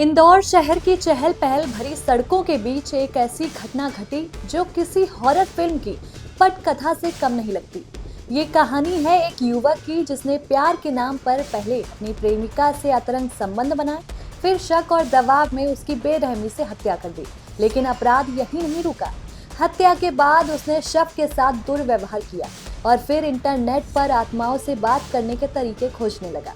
इंदौर शहर की चहल पहल भरी सड़कों के बीच एक ऐसी घटना घटी जो किसी हॉरर फिल्म की पटकथा से कम नहीं लगती। ये कहानी है एक युवक की जिसने प्यार के नाम पर पहले अपनी प्रेमिका से अतरंग संबंध बनाए, फिर शक और दबाव में उसकी बेरहमी से हत्या कर दी। लेकिन अपराध यहीं नहीं रुका। हत्या के बाद उसने शव के साथ दुर्व्यवहार किया और फिर इंटरनेट पर आत्माओं से बात करने के तरीके खोजने लगा।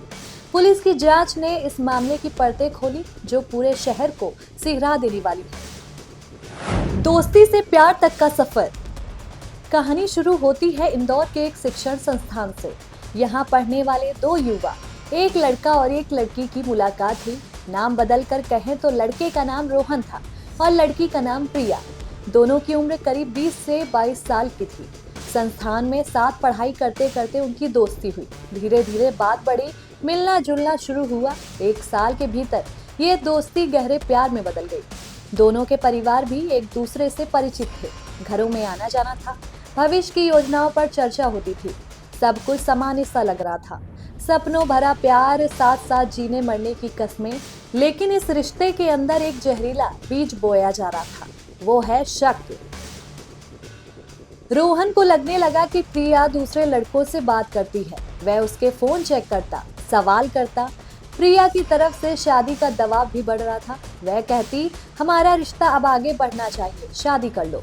पुलिस की जांच ने इस मामले की परतें खोली जो पूरे शहर को सिहरा देने वाली है। दोस्ती से प्यार तक का सफर। कहानी शुरू होती है इंदौर के एक शिक्षण संस्थान से। यहाँ पढ़ने वाले दो युवा, एक लड़का और एक लड़की की मुलाकात हुई। नाम बदल कर कहें तो लड़के का नाम रोहन था और लड़की का नाम प्रिया। दोनों की उम्र करीब 20 से 22 साल की थी। संस्थान में साथ पढ़ाई करते करते उनकी दोस्ती हुई। धीरे धीरे बात बढ़ी, मिलना जुलना शुरू हुआ। एक साल के भीतर ये दोस्ती गहरे प्यार में बदल गई। दोनों के परिवार भी एक दूसरे से परिचित थे। घरों में आना जाना था। भविष्य की योजनाओं पर चर्चा होती थी। सब कुछ सामान्य सा लग रहा था। सपनों भरा प्यार, साथ साथ जीने मरने की कस्में। लेकिन इस रिश्ते के अंदर एक जहरीला बीज बोया जा रहा था। वो है शक। रोहन को लगने लगा कि प्रिया दूसरे लड़कों से बात करती है। वह उसके फोन चेक करता, सवाल करता। प्रिया की तरफ से शादी का दबाव भी बढ़ रहा था। वह कहती, हमारा रिश्ता अब आगे बढ़ना चाहिए, शादी कर लो।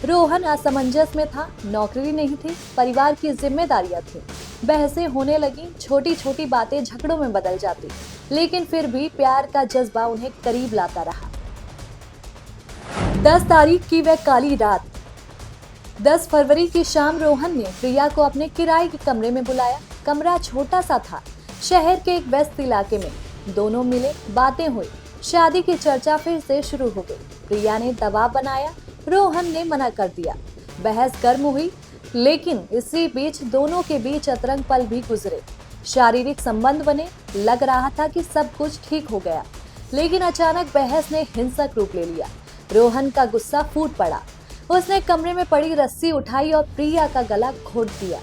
रोहन असमंजस में था। नौकरी नहीं थी, परिवार की जिम्मेदारियां थी। बहसें होने लगी, छोटी छोटी बातें झगड़ों में बदल जाती। लेकिन फिर भी प्यार का जज्बा उन्हें करीब लाता रहा। 10 तारीख की वह काली रात। 10 फरवरी की शाम रोहन ने प्रिया को अपने किराए के कमरे में बुलाया। कमरा छोटा सा था, शहर के एक व्यस्त इलाके में। दोनों मिले, बातें हुई, शादी की चर्चा फिर से शुरू हो गई। प्रिया ने दबाव बनाया, रोहन ने मना कर दिया। बहस गर्म हुई, लेकिन इसी बीच दोनों के बीच अतरंग पल भी गुजरे। शारीरिक संबंध बने। लग रहा था कि सब कुछ ठीक हो गया, लेकिन अचानक बहस ने हिंसक रूप ले लिया। रोहन का गुस्सा फूट पड़ा। उसने कमरे में पड़ी रस्सी उठाई और प्रिया का गला घोट दिया।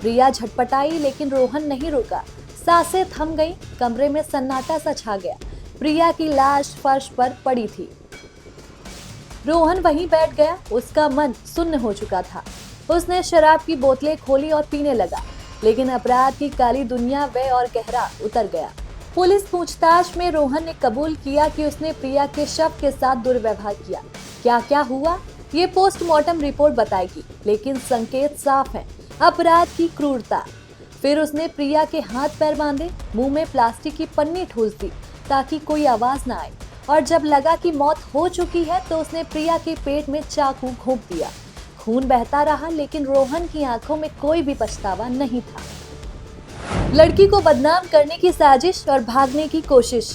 प्रिया झटपटाई, लेकिन रोहन नहीं रुका। सांसें थम गईं, कमरे में सन्नाटा सा छा गया। प्रिया की लाश फर्श पर पड़ी थी। रोहन वहीं बैठ गया। उसका मन सुन्न हो चुका था। उसने शराब की बोतलें खोली और पीने लगा। लेकिन अपराध की काली दुनिया वह और गहरा उतर गया। पुलिस पूछताछ में रोहन ने कबूल किया कि उसने प्रिया के शव के साथ दुर्व्यवहार किया। क्या क्या हुआ ये पोस्टमार्टम रिपोर्ट बताएगी, लेकिन संकेत साफ है, अपराध की क्रूरता। फिर उसने प्रिया के हाथ पैर बांधे, मुंह में प्लास्टिक की पन्नी ठूस दी ताकि कोई आवाज ना आए। और जब लगा कि मौत हो चुकी है तो उसने प्रिया के पेट में चाकू घोंप दिया। खून बहता रहा, लेकिन रोहन की आंखों में कोई भी पछतावा नहीं था। लड़की को बदनाम करने की साजिश और भागने की कोशिश।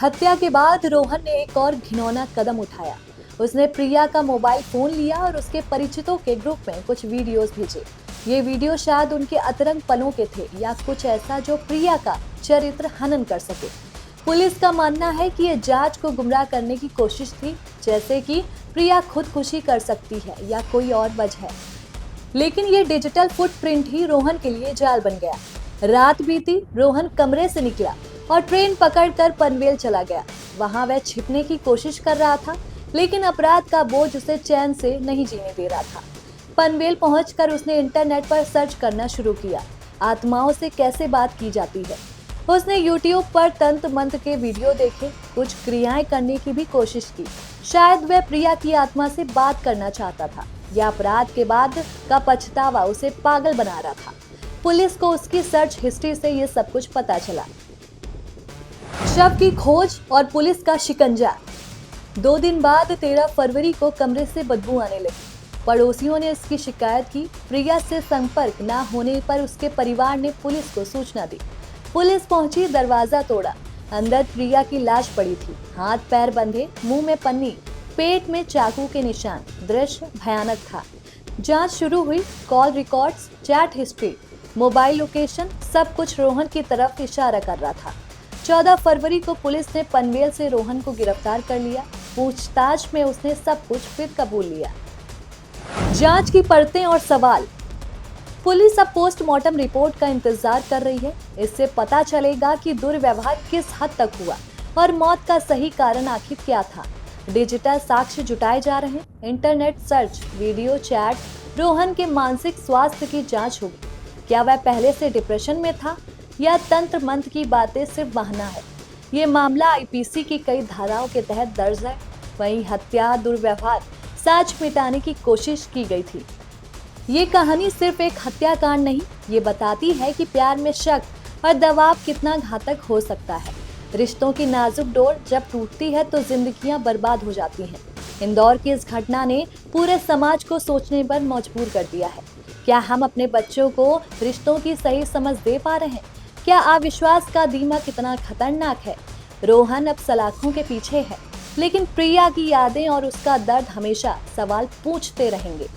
हत्या के बाद रोहन ने एक और घिनौना कदम उठाया। उसने प्रिया का मोबाइल फोन लिया और उसके परिचितों के ग्रुप में कुछ वीडियोस भेजे। ये वीडियो शायद उनके अतरंग पलों के थे या कुछ ऐसा जो प्रिया का चरित्र हनन कर सके। पुलिस का मानना है कि ये जांच को गुमराह करने की कोशिश थी, जैसे कि प्रिया खुदकुशी कर सकती है या कोई और वजह है। लेकिन ये डिजिटल फुटप्रिंट ही रोहन के लिए जाल बन गया। रात बीती, रोहन कमरे से निकला और ट्रेन पकड़कर पनवेल चला गया। वहां वह छिपने की कोशिश कर रहा था, लेकिन अपराध का बोझ उसे चैन से नहीं जीने दे रहा था। पनवेल पहुंचकर उसने इंटरनेट पर सर्च करना शुरू किया, आत्माओं से कैसे बात की जाती है। उसने यूट्यूब पर तंत्र मंत्र के वीडियो देखे, कुछ क्रियाएं करने की भी कोशिश की। शायद वह प्रिया की आत्मा से बात करना चाहता था, या अपराध के बाद का पछतावा उसे पागल बना रहा था। पुलिस को उसकी सर्च हिस्ट्री से ये सब कुछ पता चला। शव की खोज और पुलिस का शिकंजा। 2 दिन बाद 13 फरवरी को कमरे से बदबू आने लगी। पड़ोसियों ने इसकी शिकायत की। प्रिया से संपर्क न होने पर उसके परिवार ने पुलिस को सूचना दी। पुलिस पहुंची, दरवाजा तोड़ा। अंदर प्रिया की लाश पड़ी थी, हाथ पैर बंधे, मुंह में पन्नी, पेट में चाकू के निशान। दृश्य भयानक था। जांच शुरू हुई। Call records, chat history, mobile location, सब कुछ रोहन की तरफ इशारा कर रहा था। 14 फरवरी को पुलिस ने पनवेल से रोहन को गिरफ्तार कर लिया। पूछताछ में उसने सब कुछ फिर कबूल लिया। जांच की परतें और सवाल। पुलिस अब पोस्टमार्टम रिपोर्ट का इंतजार कर रही है। इससे पता चलेगा कि दुर्व्यवहार किस हद तक हुआ और मौत का सही कारण आखिर क्या था। डिजिटल साक्ष्य जुटाए जा रहे हैं, internet search, video chat. Rohan के मानसिक स्वास्थ्य की जांच होगी। क्या वह पहले से डिप्रेशन में था या तंत्र मंत्र की बातें सिर्फ बहाना है। ये मामला आईपीसी की कई धाराओं के तहत दर्ज है। वहीं हत्या, दुर्व्यवहार, साक्ष्य मिटाने की कोशिश की गई थी। ये कहानी सिर्फ एक हत्याकांड नहीं, ये बताती है कि प्यार में शक और दबाव कितना घातक हो सकता है। रिश्तों की नाजुक डोर जब टूटती है तो जिंदगियां बर्बाद हो जाती हैं। इंदौर की इस घटना ने पूरे समाज को सोचने पर मजबूर कर दिया है। क्या हम अपने बच्चों को रिश्तों की सही समझ दे पा रहे हैं? क्या अविश्वास का दीमक कितना खतरनाक है? रोहन अब सलाखों के पीछे है, लेकिन प्रिया की यादें और उसका दर्द हमेशा सवाल पूछते रहेंगे।